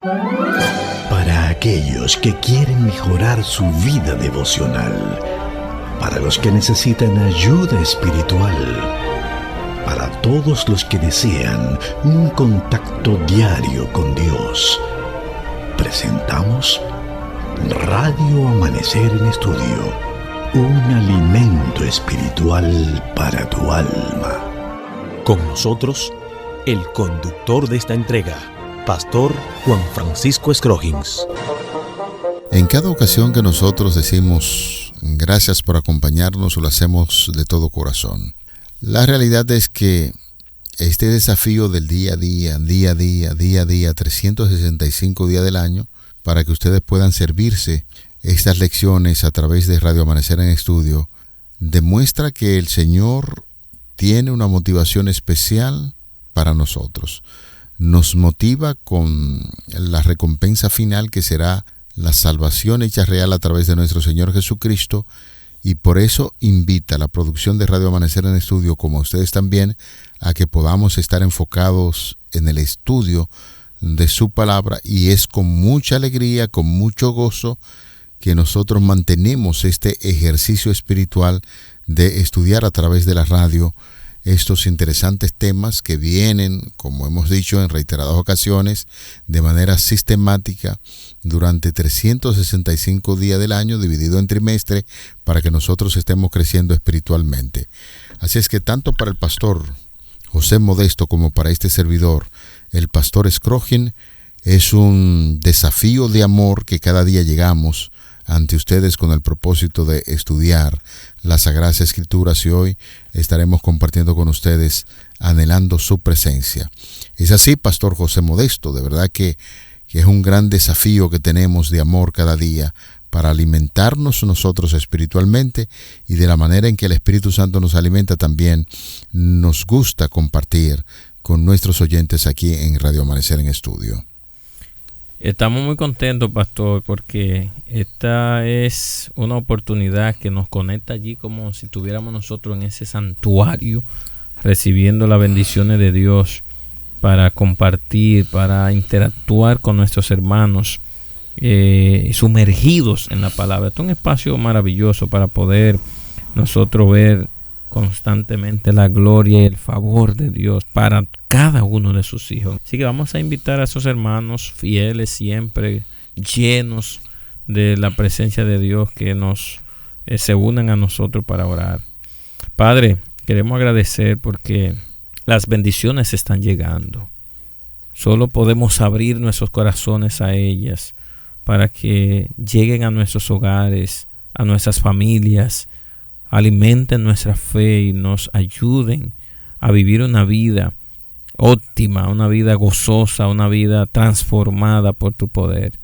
Para aquellos que quieren mejorar su vida devocional, para los que necesitan ayuda espiritual, para todos los que desean un contacto diario con Dios, presentamos Radio Amanecer en Estudio, un alimento espiritual para tu alma. Con nosotros, el conductor de esta entrega, Pastor Juan Francisco Scroggins. En cada ocasión que nosotros decimos gracias por acompañarnos, lo hacemos de todo corazón. La realidad es que este desafío del día a día, 365 días del año, para que ustedes puedan servirse estas lecciones a través de Radio Amanecer en Estudio, demuestra que el Señor tiene una motivación especial para nosotros. Nos motiva con la recompensa final, que será la salvación hecha real a través de nuestro Señor Jesucristo, y por eso invita a la producción de Radio Amanecer en Estudio, como a ustedes también, a que podamos estar enfocados en el estudio de su palabra, y es con mucha alegría, con mucho gozo, que nosotros mantenemos este ejercicio espiritual de estudiar a través de la radio estos interesantes temas que vienen, como hemos dicho en reiteradas ocasiones, de manera sistemática durante 365 días del año, dividido en trimestre, para que nosotros estemos creciendo espiritualmente. Así es que tanto para el pastor José Modesto como para este servidor, el pastor Scroggins, es un desafío de amor que cada día llegamos ante ustedes con el propósito de estudiar las Sagradas Escrituras, y hoy estaremos compartiendo con ustedes anhelando su presencia. Es así, Pastor José Modesto, de verdad que es un gran desafío que tenemos de amor cada día para alimentarnos nosotros espiritualmente, y de la manera en que el Espíritu Santo nos alimenta también nos gusta compartir con nuestros oyentes aquí en Radio Amanecer en Estudio. Estamos muy contentos, pastor, porque esta es una oportunidad que nos conecta allí como si estuviéramos nosotros en ese santuario, recibiendo las bendiciones de Dios para compartir, para interactuar con nuestros hermanos, sumergidos en la palabra. Este es un espacio maravilloso para poder nosotros ver constantemente la gloria y el favor de Dios para cada uno de sus hijos. Así que vamos a invitar a esos hermanos fieles, siempre llenos de la presencia de Dios, que nos se unan a nosotros para orar. Padre, queremos agradecer porque las bendiciones están llegando. Solo podemos abrir nuestros corazones a ellas para que lleguen a nuestros hogares, a nuestras familias, alimenten nuestra fe y nos ayuden a vivir una vida óptima, una vida gozosa, una vida transformada por tu poder.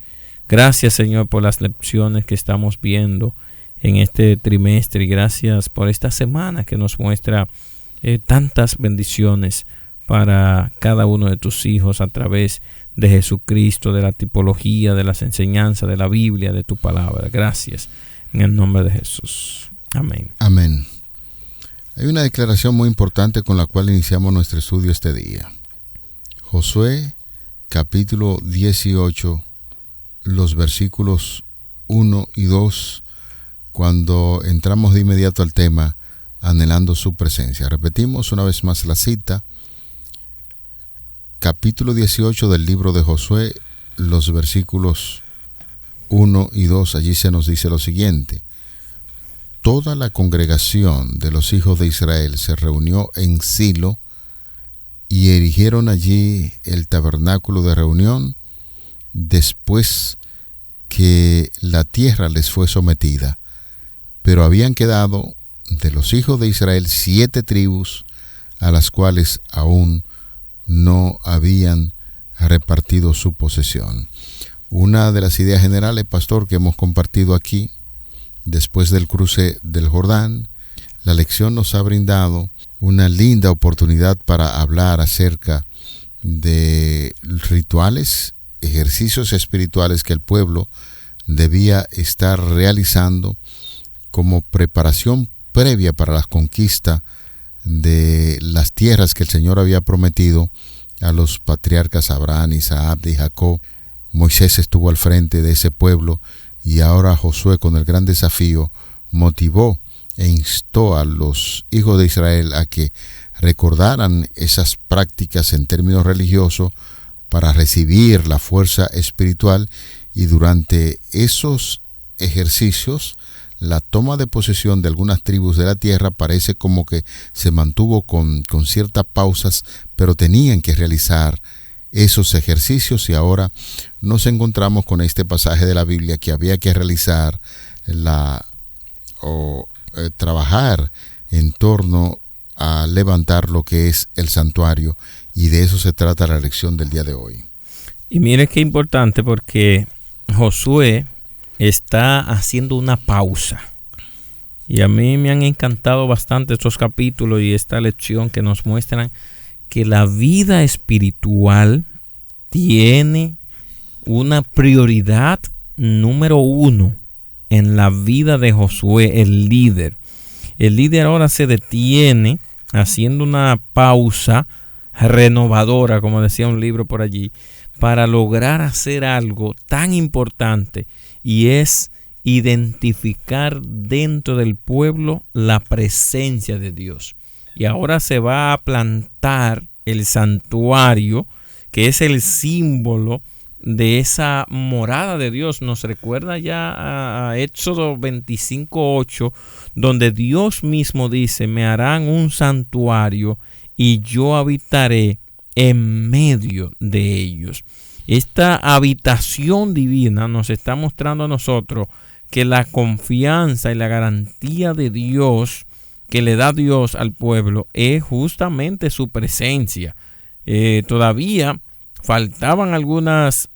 Gracias, Señor, por las lecciones que estamos viendo en este trimestre, y gracias por esta semana que nos muestra tantas bendiciones para cada uno de tus hijos a través de Jesucristo, de la tipología, de las enseñanzas, de la Biblia, de tu palabra. Gracias, en el nombre de Jesús. Amén. Amén. Hay una declaración muy importante con la cual iniciamos nuestro estudio este día. Josué, capítulo 18, los versículos 1 y 2, cuando entramos de inmediato al tema, anhelando su presencia. Repetimos una vez más la cita. Capítulo 18 del libro de Josué, los versículos 1 y 2, allí se nos dice lo siguiente. Toda la congregación de los hijos de Israel se reunió en Silo y erigieron allí el tabernáculo de reunión después que la tierra les fue sometida. Pero habían quedado de los hijos de Israel 7 tribus, a las cuales aún no habían repartido su posesión. Una de las ideas generales, pastor, que hemos compartido aquí, después del cruce del Jordán, la lección nos ha brindado una linda oportunidad para hablar acerca de rituales, ejercicios espirituales que el pueblo debía estar realizando como preparación previa para la conquista de las tierras que el Señor había prometido a los patriarcas Abraham, Isaac y Jacob. Moisés estuvo al frente de ese pueblo y ahora Josué, con el gran desafío, motivó e instó a los hijos de Israel a que recordaran esas prácticas en términos religiosos para recibir la fuerza espiritual, y durante esos ejercicios la toma de posesión de algunas tribus de la tierra parece como que se mantuvo con ciertas pausas, pero tenían que realizar esos ejercicios, y ahora nos encontramos con este pasaje de la Biblia que había que realizar trabajar en torno a levantar lo que es el santuario, y de eso se trata la lección del día de hoy. Y mire qué importante, porque Josué está haciendo una pausa. Y a mí me han encantado bastante estos capítulos y esta lección que nos muestran que la vida espiritual tiene una prioridad número 1 en la vida de Josué, el líder. El líder ahora se detiene haciendo una pausa renovadora, como decía un libro por allí, para lograr hacer algo tan importante, y es identificar dentro del pueblo la presencia de Dios. Y ahora se va a plantar el santuario, que es el símbolo de esa morada de Dios. Nos recuerda ya a Éxodo 25:8, donde Dios mismo dice: me harán un santuario y yo habitaré en medio de ellos. Esta habitación divina nos está mostrando a nosotros que la confianza y la garantía de Dios que le da Dios al pueblo es justamente su presencia. Todavía faltaban algunas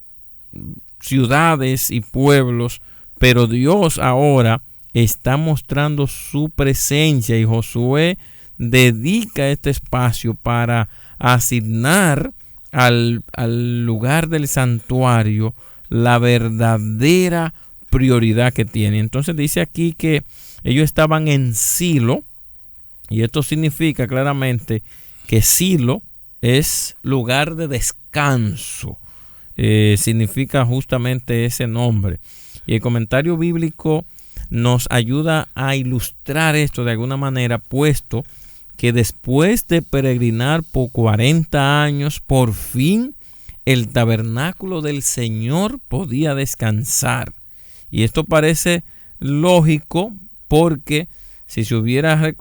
ciudades y pueblos, pero Dios ahora está mostrando su presencia, y Josué dedica este espacio para asignar al lugar del santuario la verdadera prioridad que tiene. Entonces dice aquí que ellos estaban en Silo, y esto significa claramente que Silo es lugar de descanso. Significa justamente ese nombre. Y el comentario bíblico nos ayuda a ilustrar esto de alguna manera, puesto que después de peregrinar por 40 años, por fin el tabernáculo del Señor podía descansar. Y esto parece lógico, porque si se hubiera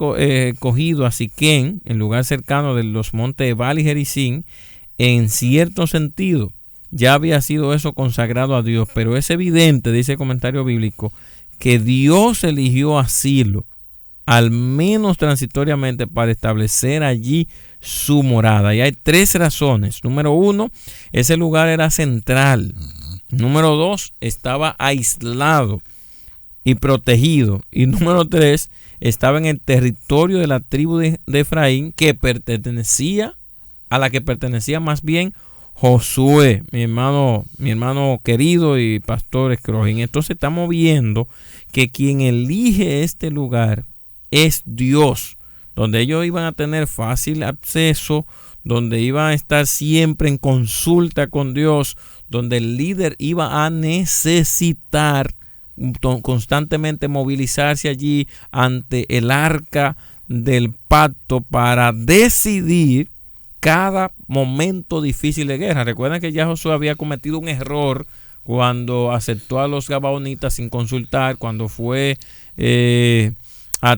cogido a Siquén, en lugar cercano de los montes Ebal y Gerizim, en cierto sentido ya había sido eso consagrado a Dios. Pero es evidente, dice el comentario bíblico, que Dios eligió a Silo, al menos transitoriamente, para establecer allí su morada. Y hay 3 razones. Número 1, ese lugar era central. Número 2, estaba aislado y protegido. Y número 3, estaba en el territorio de la tribu de Efraín, que pertenecía a la que pertenecía más bien Josué, mi hermano querido y pastor Escrojín. Entonces estamos viendo que quien elige este lugar es Dios, donde ellos iban a tener fácil acceso, donde iban a estar siempre en consulta con Dios, donde el líder iba a necesitar constantemente movilizarse allí ante el arca del pacto para decidir cada momento difícil de guerra. Recuerden que ya Josué había cometido un error cuando aceptó a los gabaonitas sin consultar, cuando fue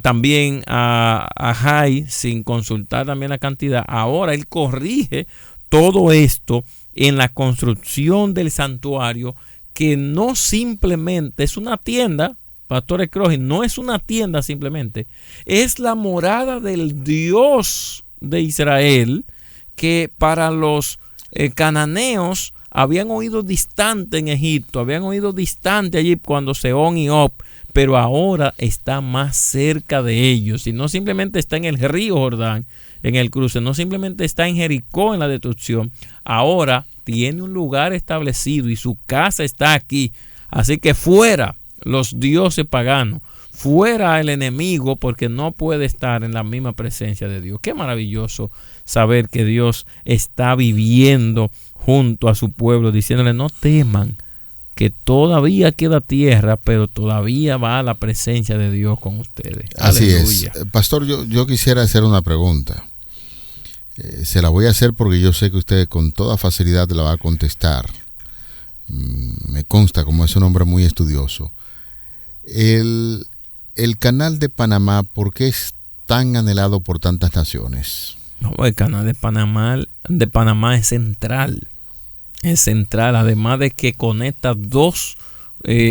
también a Jai sin consultar también la cantidad. Ahora él corrige todo esto en la construcción del santuario, que no simplemente es una tienda, Pastor Escrojín, no es una tienda simplemente, es la morada del Dios de Israel, que para los cananeos habían oído distante en Egipto, habían oído distante allí cuando Sehón y Og, pero ahora está más cerca de ellos, y no simplemente está en el río Jordán, en el cruce, no simplemente está en Jericó en la destrucción, ahora tiene un lugar establecido y su casa está aquí. Así que fuera los dioses paganos, fuera el enemigo, porque no puede estar en la misma presencia de Dios. Qué maravilloso saber que Dios está viviendo junto a su pueblo, diciéndole: no teman, que todavía queda tierra, pero todavía va a la presencia de Dios con ustedes. Así Aleluya. es. Pastor, yo quisiera hacer una pregunta. Se la voy a hacer porque yo sé que usted con toda facilidad la va a contestar. Me consta, como es un hombre muy estudioso. El canal de Panamá, ¿por qué es tan anhelado por tantas naciones? No, el canal de Panamá es central. Es central, además de que conecta dos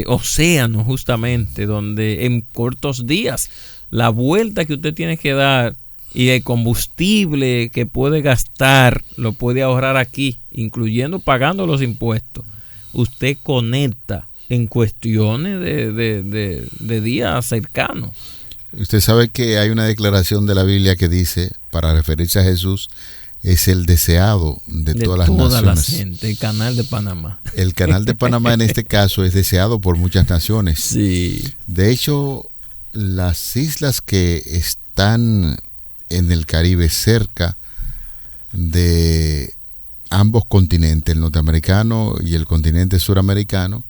océanos, justamente, donde en cortos días la vuelta que usted tiene que dar y el combustible que puede gastar lo puede ahorrar aquí, incluyendo pagando los impuestos. Usted conecta en cuestiones de días cercanos. Usted sabe que hay una declaración de la Biblia que dice, para referirse a Jesús, es el deseado de todas las naciones. La gente, el canal de Panamá. El canal de Panamá en este caso es deseado por muchas naciones. Sí. De hecho, las islas que están en el Caribe, cerca de ambos continentes, el norteamericano y el continente suramericano,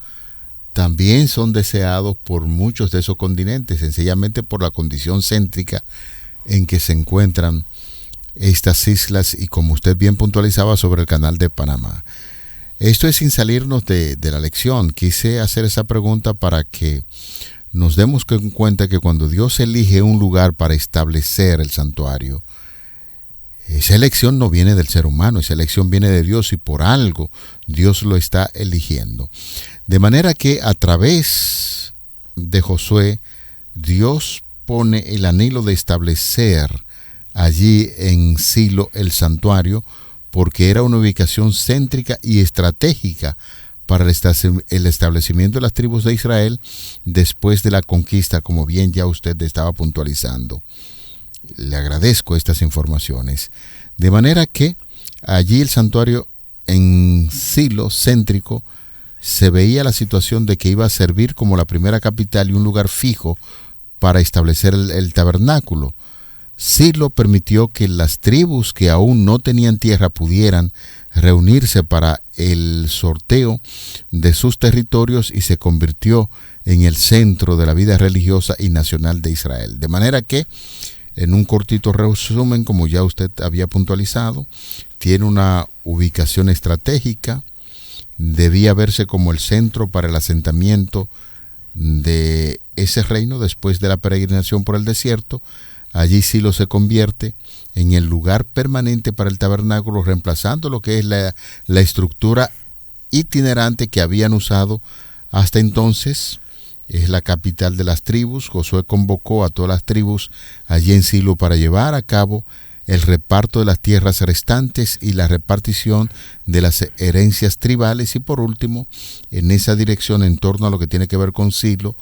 también son deseados por muchos de esos continentes, sencillamente por la condición céntrica en que se encuentran estas islas, y como usted bien puntualizaba sobre el canal de Panamá. Esto es sin salirnos de la lección. Quise hacer esa pregunta para que nos demos cuenta que cuando Dios elige un lugar para establecer el santuario, esa elección no viene del ser humano, esa elección viene de Dios, y por algo Dios lo está eligiendo. De manera que a través de Josué, Dios pone el anhelo de establecer allí en Silo el santuario, porque era una ubicación céntrica y estratégica para el establecimiento de las tribus de Israel después de la conquista, como bien ya usted estaba puntualizando. Le agradezco estas informaciones. De manera que allí el santuario en Silo céntrico se veía la situación de que iba a servir como la primera capital y un lugar fijo para establecer el tabernáculo. Silo permitió que las tribus que aún no tenían tierra pudieran reunirse para el sorteo de sus territorios, y se convirtió en el centro de la vida religiosa y nacional de Israel. De manera que, en un cortito resumen, como ya usted había puntualizado, tiene una ubicación estratégica, debía verse como el centro para el asentamiento de ese reino después de la peregrinación por el desierto. Allí Silo se convierte en el lugar permanente para el tabernáculo, reemplazando lo que es la estructura itinerante que habían usado hasta entonces. Es la capital de las tribus. Josué convocó a todas las tribus allí en Silo para llevar a cabo el reparto de las tierras restantes y la repartición de las herencias tribales. Y por último, en esa dirección, en torno a lo que tiene que ver con Silo,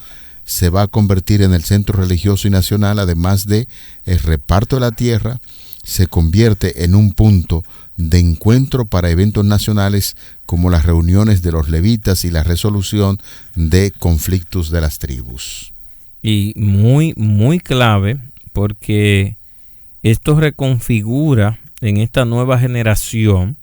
se va a convertir en el centro religioso y nacional. Además de el reparto de la tierra, se convierte en un punto de encuentro para eventos nacionales como las reuniones de los levitas y la resolución de conflictos de las tribus. Y muy, muy clave, porque esto reconfigura en esta nueva generación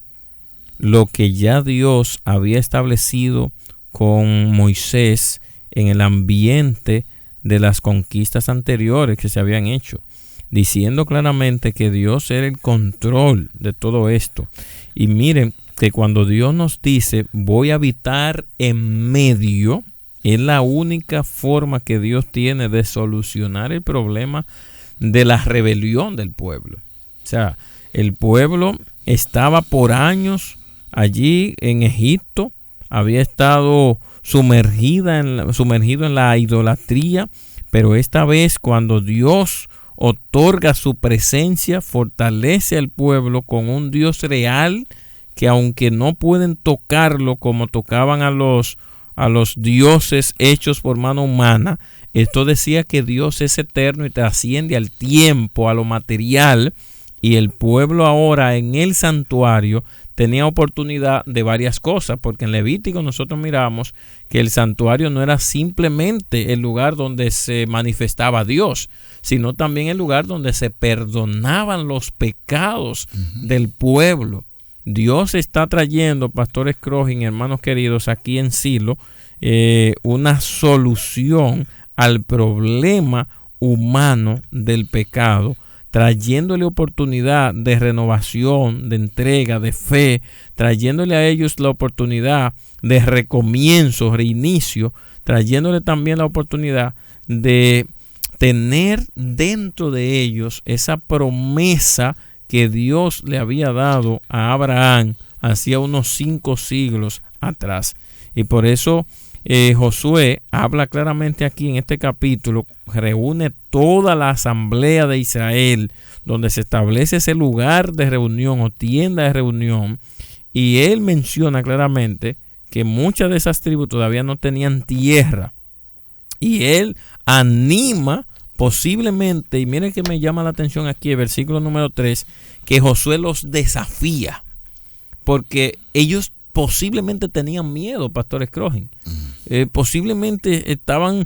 lo que ya Dios había establecido con Moisés en el ambiente de las conquistas anteriores que se habían hecho, diciendo claramente que Dios era el control de todo esto. Y miren que cuando Dios nos dice voy a habitar en medio, es la única forma que Dios tiene de solucionar el problema de la rebelión del pueblo. O sea, el pueblo estaba por años allí en Egipto, había estado sumergido en la idolatría, pero esta vez cuando Dios otorga su presencia, fortalece al pueblo con un Dios real, que aunque no pueden tocarlo como tocaban a los dioses hechos por mano humana, esto decía que Dios es eterno y trasciende al tiempo, a lo material, y el pueblo ahora en el santuario tenía oportunidad de varias cosas, porque en Levítico nosotros miramos que el santuario no era simplemente el lugar donde se manifestaba Dios, sino también el lugar donde se perdonaban los pecados del pueblo. Dios está trayendo, pastores Crogin, hermanos queridos, aquí en Silo, una solución al problema humano del pecado, trayéndole oportunidad de renovación, de entrega, de fe, trayéndole a ellos la oportunidad de recomienzo, reinicio, trayéndole también la oportunidad de tener dentro de ellos esa promesa que Dios le había dado a Abraham hacía unos 5 siglos atrás. Y por eso Josué habla claramente aquí en este capítulo, reúne toda la asamblea de Israel, donde se establece ese lugar de reunión o tienda de reunión, y él menciona claramente que muchas de esas tribus todavía no tenían tierra, y él anima posiblemente, y miren que me llama la atención aquí el versículo número 3, que Josué los desafía, porque ellos posiblemente tenían miedo, pastores Crogin. Posiblemente estaban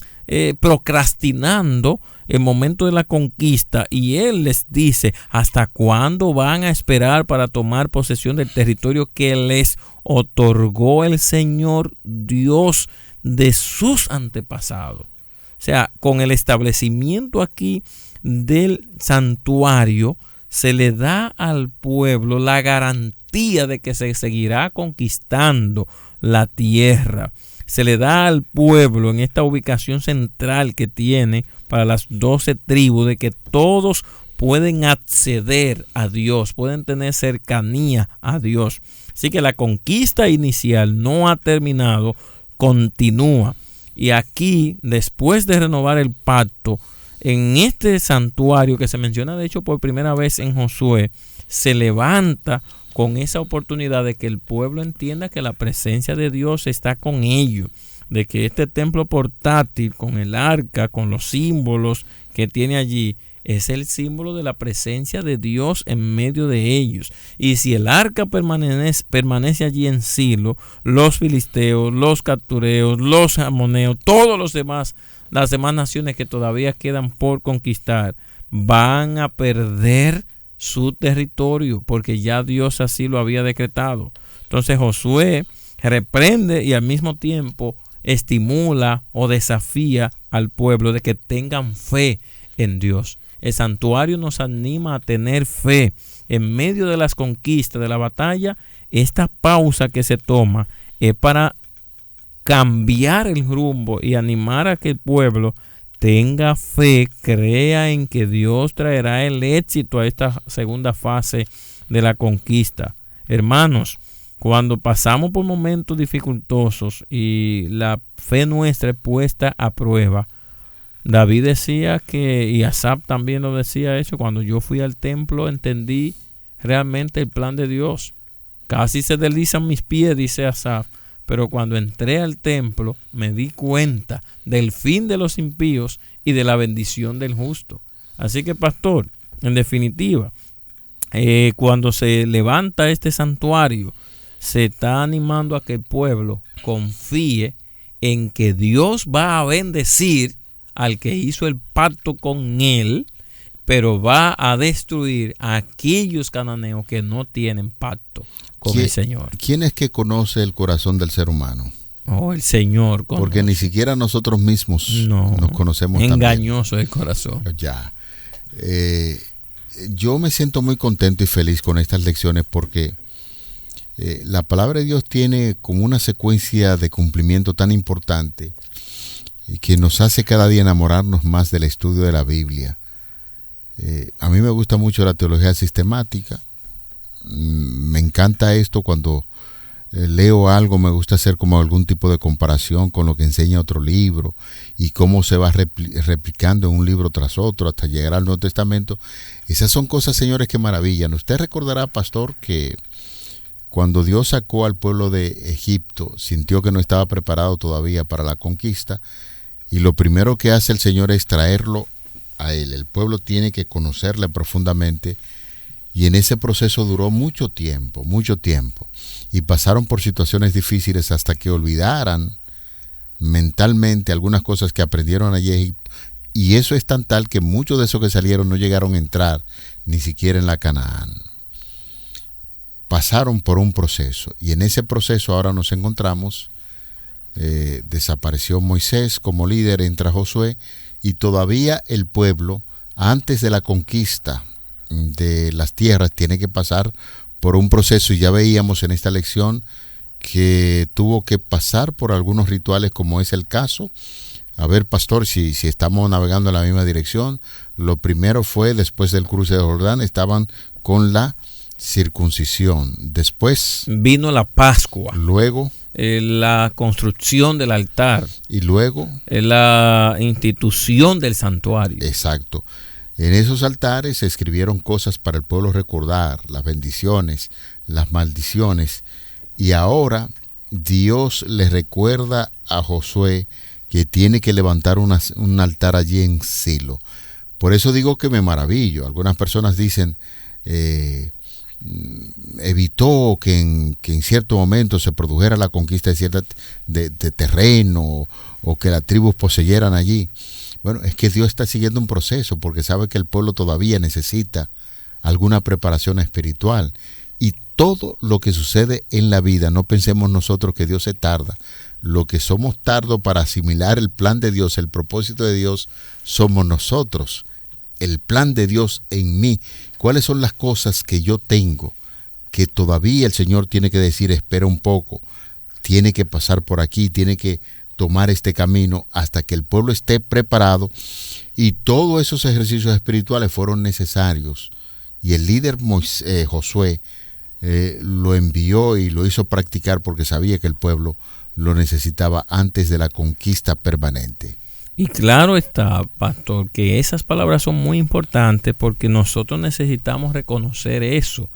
procrastinando el momento de la conquista, y él les dice: ¿hasta cuándo van a esperar para tomar posesión del territorio que les otorgó el Señor Dios de sus antepasados? O sea, con el establecimiento aquí del santuario, se le da al pueblo la garantía de que se seguirá conquistando la tierra. Se le da al pueblo en esta ubicación central que tiene para las 12 tribus, de que todos pueden acceder a Dios, pueden tener cercanía a Dios. Así que la conquista inicial no ha terminado, continúa. Y aquí, después de renovar el pacto, en este santuario que se menciona de hecho por primera vez en Josué, se levanta con esa oportunidad de que el pueblo entienda que la presencia de Dios está con ellos, de que este templo portátil con el arca, con los símbolos que tiene allí, es el símbolo de la presencia de Dios en medio de ellos. Y si el arca permanece allí en Silo, los filisteos, los captureos, los amoneos, todos los demás, las demás naciones que todavía quedan por conquistar, van a perder su territorio, porque ya Dios así lo había decretado. Entonces Josué reprende y al mismo tiempo estimula o desafía al pueblo de que tengan fe en Dios. El santuario nos anima a tener fe en medio de las conquistas, de la batalla. Esta pausa que se toma es para cambiar el rumbo y animar a que el pueblo tenga fe, crea en que Dios traerá el éxito a esta segunda fase de la conquista. Hermanos, cuando pasamos por momentos dificultosos y la fe nuestra es puesta a prueba, David decía que, y Asaf también lo decía eso, cuando yo fui al templo entendí realmente el plan de Dios. Casi se deslizan mis pies, dice Asaf, pero cuando entré al templo me di cuenta del fin de los impíos y de la bendición del justo. Así que, pastor, en definitiva, cuando se levanta este santuario, se está animando a que el pueblo confíe en que Dios va a bendecir al que hizo el pacto con él, pero va a destruir a aquellos cananeos que no tienen pacto con el Señor. ¿Quién es que conoce el corazón del ser humano? Oh, el Señor conoce. Porque ni siquiera nosotros mismos nos conocemos. Engañoso también. El corazón. Ya. Yo me siento muy contento y feliz con estas lecciones porque la palabra de Dios tiene como una secuencia de cumplimiento tan importante que nos hace cada día enamorarnos más del estudio de la Biblia. A mí me gusta mucho la teología sistemática. Me encanta esto cuando leo algo, me gusta hacer como algún tipo de comparación con lo que enseña otro libro y cómo se va replicando en un libro tras otro hasta llegar al Nuevo Testamento. Esas son cosas, señores, que maravillan. Usted recordará, pastor, que cuando Dios sacó al pueblo de Egipto, sintió que no estaba preparado todavía para la conquista, y lo primero que hace el Señor es traerlo a él. El pueblo tiene que conocerle profundamente Y en ese proceso duró mucho tiempo. Y pasaron por situaciones difíciles hasta que olvidaran mentalmente algunas cosas que aprendieron allí en Egipto. Y eso es tan tal que muchos de esos que salieron no llegaron a entrar ni siquiera en la Canaán. Pasaron por un proceso. Y en ese proceso ahora nos encontramos. Desapareció Moisés como líder, entra Josué. Y todavía el pueblo, antes de la conquista de las tierras, tiene que pasar por un proceso, y ya veíamos en esta lección que tuvo que pasar por algunos rituales, como es el caso. A ver, pastor, si estamos navegando en la misma dirección. Lo primero fue, después del cruce de Jordán, estaban con la circuncisión. Después vino la Pascua. Luego la construcción del altar. Y luego la institución del santuario. Exacto. En esos altares se escribieron cosas para el pueblo recordar, las bendiciones, las maldiciones. Y ahora Dios le recuerda a Josué que tiene que levantar un altar allí en Silo. Por eso digo que me maravillo. Algunas personas dicen, evitó que en cierto momento se produjera la conquista de terreno, o que las tribus poseyeran allí. Bueno, es que Dios está siguiendo un proceso, porque sabe que el pueblo todavía necesita alguna preparación espiritual. Y todo lo que sucede en la vida, no pensemos nosotros que Dios se tarda. Lo que somos tardos para asimilar el plan de Dios, el propósito de Dios, somos nosotros. El plan de Dios en mí. ¿Cuáles son las cosas que yo tengo que todavía el Señor tiene que decir, espera un poco, tiene que pasar por aquí, tiene que tomar este camino hasta que el pueblo esté preparado? Y todos esos ejercicios espirituales fueron necesarios, y el líder Josué lo envió y lo hizo practicar porque sabía que el pueblo lo necesitaba antes de la conquista permanente. Y claro está, pastor, que esas palabras son muy importantes, porque nosotros necesitamos reconocer eso.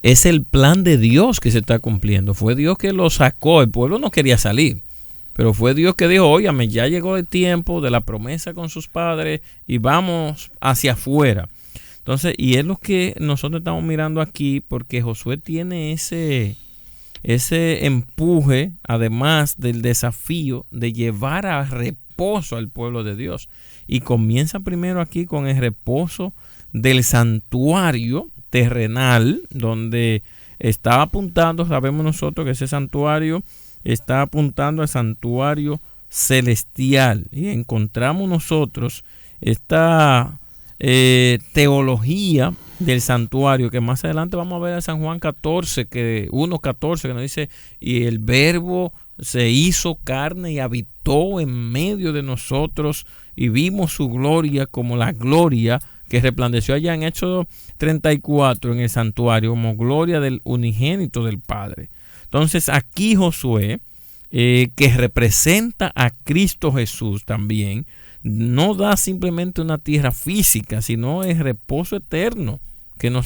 Es el plan de Dios que se está cumpliendo. Fue Dios que lo sacó. El pueblo no quería salir, pero fue Dios que dijo, óyame, ya llegó el tiempo de la promesa con sus padres y vamos hacia afuera. Entonces, y es lo que nosotros estamos mirando aquí, porque Josué tiene ese empuje, además del desafío de llevar a reposo al pueblo de Dios. Y comienza primero aquí con el reposo del santuario terrenal, donde está apuntando, sabemos nosotros que ese santuario está apuntando al santuario celestial. Y encontramos nosotros esta teología del santuario, que más adelante vamos a ver en San Juan 14, 1:14, que nos dice, y el verbo se hizo carne y habitó en medio de nosotros, y vimos su gloria como la gloria que resplandeció allá en Éxodo 34 en el santuario, como gloria del unigénito del Padre. Entonces aquí Josué, que representa a Cristo Jesús también, no da simplemente una tierra física, sino el reposo eterno que le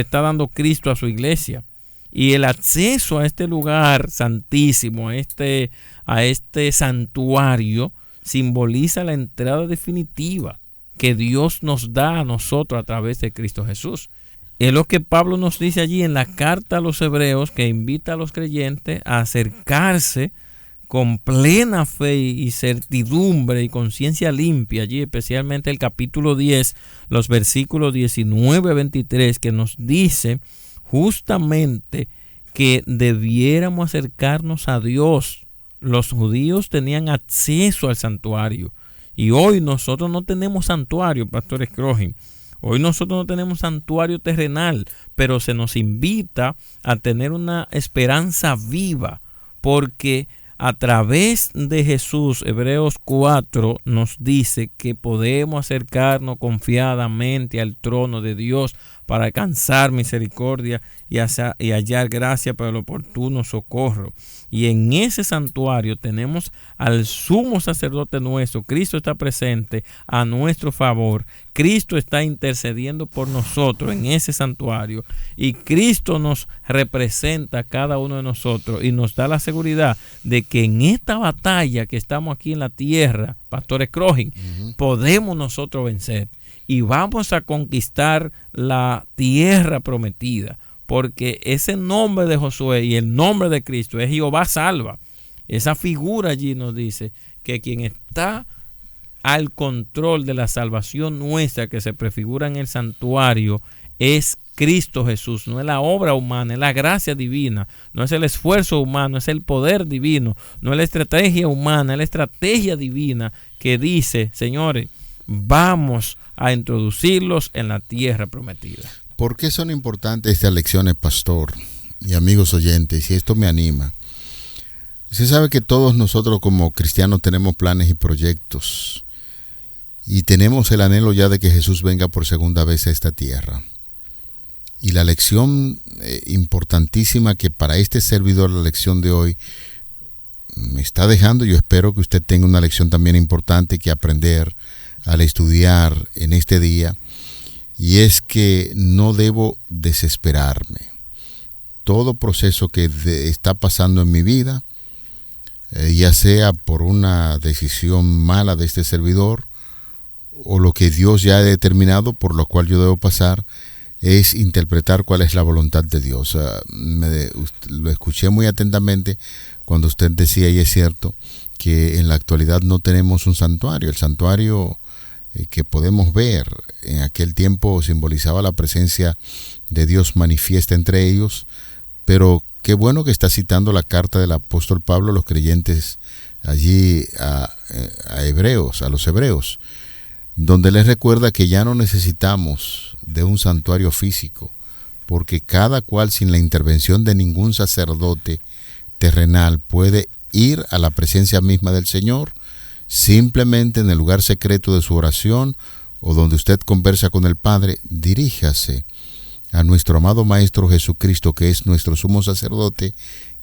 está dando Cristo a su iglesia. Y el acceso a este lugar santísimo, a este santuario, simboliza la entrada definitiva que Dios nos da a nosotros a través de Cristo Jesús. Es lo que Pablo nos dice allí en la carta a los Hebreos, que invita a los creyentes a acercarse con plena fe y certidumbre y conciencia limpia, allí especialmente el capítulo 10, los versículos 19 a 23, que nos dice justamente que debiéramos acercarnos a Dios. Los judíos tenían acceso al santuario, y hoy nosotros no tenemos santuario, Pastor Scrogin. Hoy nosotros no tenemos santuario terrenal, pero se nos invita a tener una esperanza viva, porque a través de Jesús, Hebreos 4 nos dice que podemos acercarnos confiadamente al trono de Dios para alcanzar misericordia y hallar gracia para el oportuno socorro. Y en ese santuario tenemos al sumo sacerdote nuestro. Cristo está presente a nuestro favor. Cristo está intercediendo por nosotros en ese santuario. Y Cristo nos representa a cada uno de nosotros y nos da la seguridad de que en esta batalla que estamos aquí en la tierra, Pastor Scrogin, podemos nosotros vencer. y vamos a conquistar la tierra prometida, porque ese nombre de Josué y el nombre de Cristo es Jehová salva. Esa figura allí nos dice que quien está al control de la salvación nuestra que se prefigura en el santuario es Cristo Jesús. No es la obra humana, es la gracia divina, no es el esfuerzo humano, es el poder divino, no es la estrategia humana, es la estrategia divina que dice, señores, vamos a introducirlos en la tierra prometida. ¿Por qué son importantes estas lecciones, pastor y amigos oyentes? Y esto me anima. Usted sabe que todos nosotros como cristianos tenemos planes y proyectos y tenemos el anhelo ya de que Jesús venga por segunda vez a esta tierra. Y la lección importantísima que para este servidor, la lección de hoy, me está dejando, yo espero que usted tenga una lección también importante que aprender al estudiar en este día, y es que no debo desesperarme. Todo proceso que está pasando en mi vida, ya sea por una decisión mala de este servidor o lo que Dios ya ha determinado por lo cual yo debo pasar, es interpretar cuál es la voluntad de Dios. Lo escuché muy atentamente cuando usted decía, y es cierto, que en la actualidad no tenemos un santuario. El santuario que podemos ver en aquel tiempo simbolizaba la presencia de Dios manifiesta entre ellos, pero qué bueno que está citando la carta del apóstol Pablo a los creyentes allí a los hebreos, donde les recuerda que ya no necesitamos de un santuario físico, porque cada cual sin la intervención de ningún sacerdote terrenal puede ir a la presencia misma del Señor, simplemente en el lugar secreto de su oración o donde usted conversa con el Padre, diríjase a nuestro amado Maestro Jesucristo, que es nuestro sumo sacerdote,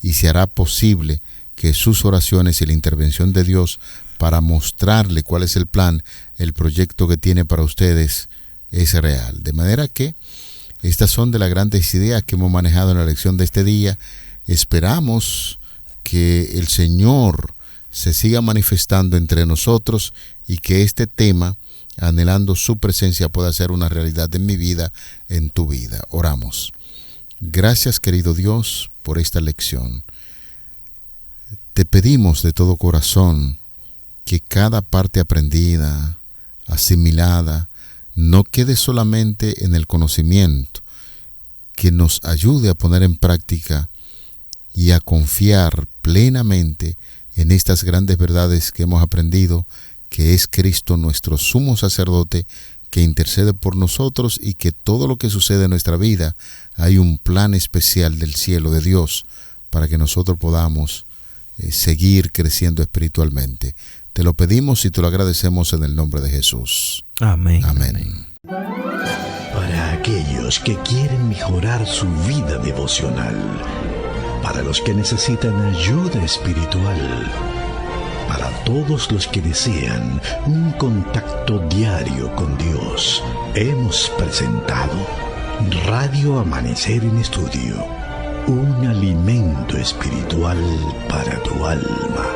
y se hará posible que sus oraciones y la intervención de Dios para mostrarle cuál es el plan, el proyecto que tiene para ustedes, es real. De manera que estas son de las grandes ideas que hemos manejado en la lección de este día. Esperamos que el Señor se siga manifestando entre nosotros y que este tema, anhelando su presencia, pueda ser una realidad en mi vida, en tu vida. Oramos. Gracias, querido Dios, por esta lección. Te pedimos de todo corazón que cada parte aprendida, asimilada, no quede solamente en el conocimiento, que nos ayude a poner en práctica y a confiar plenamente en estas grandes verdades que hemos aprendido, que es Cristo nuestro sumo sacerdote, que intercede por nosotros, y que todo lo que sucede en nuestra vida hay un plan especial del cielo de Dios para que nosotros podamos seguir creciendo espiritualmente. Te lo pedimos y te lo agradecemos en el nombre de Jesús. Amén. Amén. Para aquellos que quieren mejorar su vida devocional, para los que necesitan ayuda espiritual, para todos los que desean un contacto diario con Dios, hemos presentado Radio Amanecer en Estudio, un alimento espiritual para tu alma.